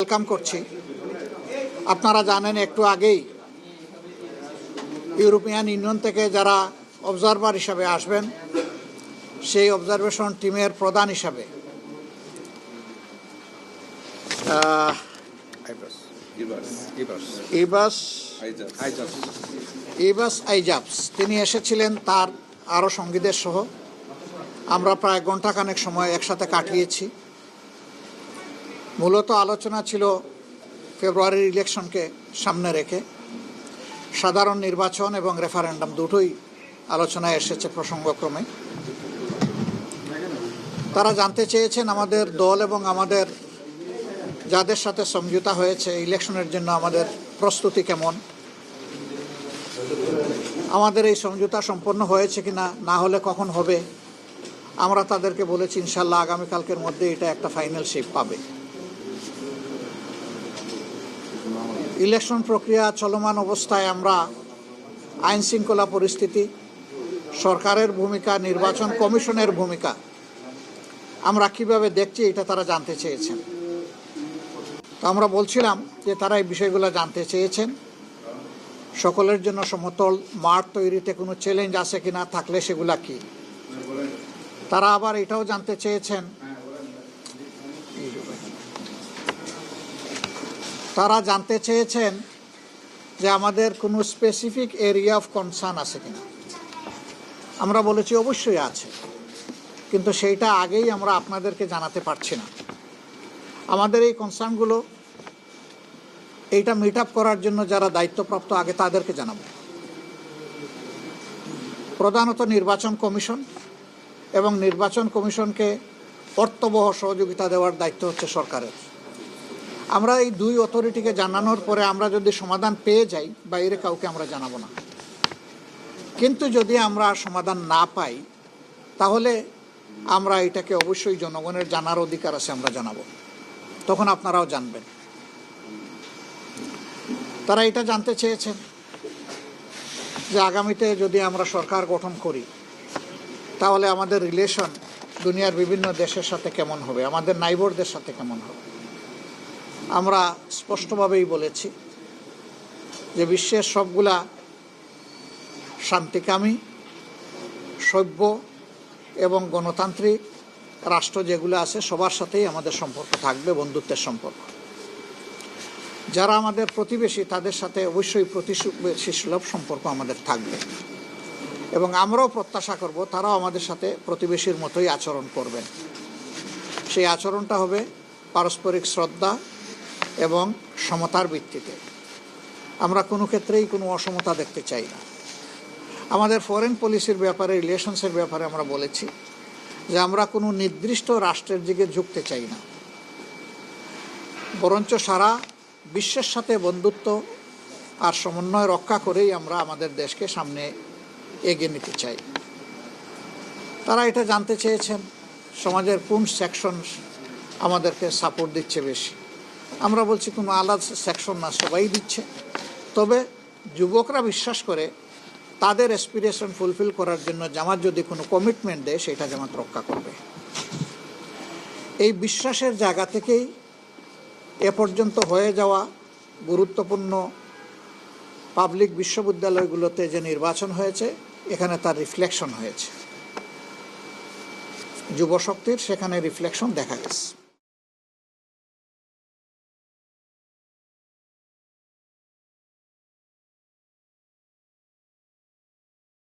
Welcome করছি। আপনারা জানেন একটু আগেই ইউরোপিয়ান ইউনিয়ন থেকে যারা অবজারভার হিসাবে আসবেন সেই অবজারভেশন টিমের প্রধান হিসাবে ইবাস আইজাবস তিনি এসেছিলেন, তার আরও সঙ্গীদের সহ। আমরা প্রায় ঘণ্টাখানেক সময় একসাথে কাটিয়েছি। মূলত আলোচনা ছিল ফেব্রুয়ারির ইলেকশনকে সামনে রেখে সাধারণ নির্বাচন এবং রেফারেন্ডাম দুটোই আলোচনায় এসেছে প্রসঙ্গক্রমে। তারা জানতে চেয়েছেন আমাদের দল এবং আমাদের যাদের সাথে সমঝোতা হয়েছে ইলেকশনের জন্য আমাদের প্রস্তুতি কেমন, আমাদের এই সমঝোতা সম্পন্ন হয়েছে কিনা, না হলে কখন হবে। আমরা তাদেরকে বলেছি ইনশাল্লাহ আগামীকালকের মধ্যে এটা একটা ফাইনাল শেপ পাবে। ইলেকশন প্রক্রিয়া চলমান অবস্থায় আমরা আইন শৃঙ্খলা পরিস্থিতি, সরকারের ভূমিকা, নির্বাচন কমিশনের ভূমিকা আমরা কিভাবে দেখছি এটা তারা জানতে চেয়েছেন। তো আমরা বলছিলাম যে তারা এই বিষয়গুলো জানতে চেয়েছেন। সকলের জন্য সমতল মাঠ তৈরিতে কোনো চ্যালেঞ্জ আছে কিনা, থাকলে সেগুলা কি। তারা আবার এটাও জানতে চেয়েছেন, যে আমাদের কোনো স্পেসিফিক এরিয়া অফ কনসার্ন আছে কিনা। আমরা বলেছি অবশ্যই আছে, কিন্তু সেইটা আগেই আমরা আপনাদেরকে জানাতে পারছি না। আমাদের এই কনসার্নগুলো এইটা মিট আপ করার জন্য যারা দায়িত্বপ্রাপ্ত আগে তাদেরকে জানাবো। প্রধানত নির্বাচন কমিশন, এবং নির্বাচন কমিশনকে অর্থবহ সহযোগিতা দেওয়ার দায়িত্ব হচ্ছে সরকারের। আমরা এই দুই অথরিটিকে জানানোর পরে আমরা যদি সমাধান পেয়ে যাই, বাইরে কাউকে আমরা জানাবো না। কিন্তু যদি আমরা সমাধান না পাই, তাহলে আমরা এটাকে অবশ্যই জনগণের জানার অধিকার আছে, আমরা জানাবো, তখন আপনারাও জানবেন। তারা এটা জানতে চেয়েছেন যে আগামীতে যদি আমরা সরকার গঠন করি তাহলে আমাদের রিলেশন দুনিয়ার বিভিন্ন দেশের সাথে কেমন হবে, আমাদের নাইবরদের সাথে কেমন হবে। আমরা স্পষ্টভাবেই বলেছি যে বিশ্বের সবগুলা শান্তিকামী, সভ্য এবং গণতান্ত্রিক রাষ্ট্র যেগুলো আছে সবার সাথেই আমাদের সম্পর্ক থাকবে, বন্ধুত্বের সম্পর্ক। যারা আমাদের প্রতিবেশী তাদের সাথে অবশ্যই প্রতিবেশী সুলভ সম্পর্ক আমাদের থাকবে, এবং আমরাও প্রত্যাশা করব তারাও আমাদের সাথে প্রতিবেশীর মতোই আচরণ করবেন। সেই আচরণটা হবে পারস্পরিক শ্রদ্ধা এবং সমতার ভিত্তিতে। আমরা কোনো ক্ষেত্রেই কোনো অসমতা দেখতে চাই না। আমাদের ফরেন পলিসির ব্যাপারে, রিলেশনসের ব্যাপারে আমরা বলেছি যে আমরা কোনো নির্দিষ্ট রাষ্ট্রের দিকে ঝুঁকতে চাই না, বরঞ্চ সারা বিশ্বের সাথে বন্ধুত্ব আর সমন্বয় রক্ষা করেই আমরা আমাদের দেশকে সামনে এগিয়ে নিতে চাই। তারা এটা জানতে চেয়েছেন সমাজের কোন সেকশন আমাদেরকে সাপোর্ট দিচ্ছে বেশি। আমরা বলছি কোনো আলাদা সেকশন না, সবাই দিচ্ছে। তবে যুবকরা বিশ্বাস করে তাদের অ্যাসপিরেশন ফুলফিল করার জন্য জামাত যদি কোনো কমিটমেন্ট দেয় সেটা জামাত রক্ষা করবে। এই বিশ্বাসের জায়গা থেকেই এ পর্যন্ত হয়ে যাওয়া গুরুত্বপূর্ণ পাবলিক বিশ্ববিদ্যালয়গুলোতে যে নির্বাচন হয়েছে এখানে তার রিফ্লেকশন হয়েছে, যুবশক্তির সেখানে রিফ্লেকশন দেখা গেছে।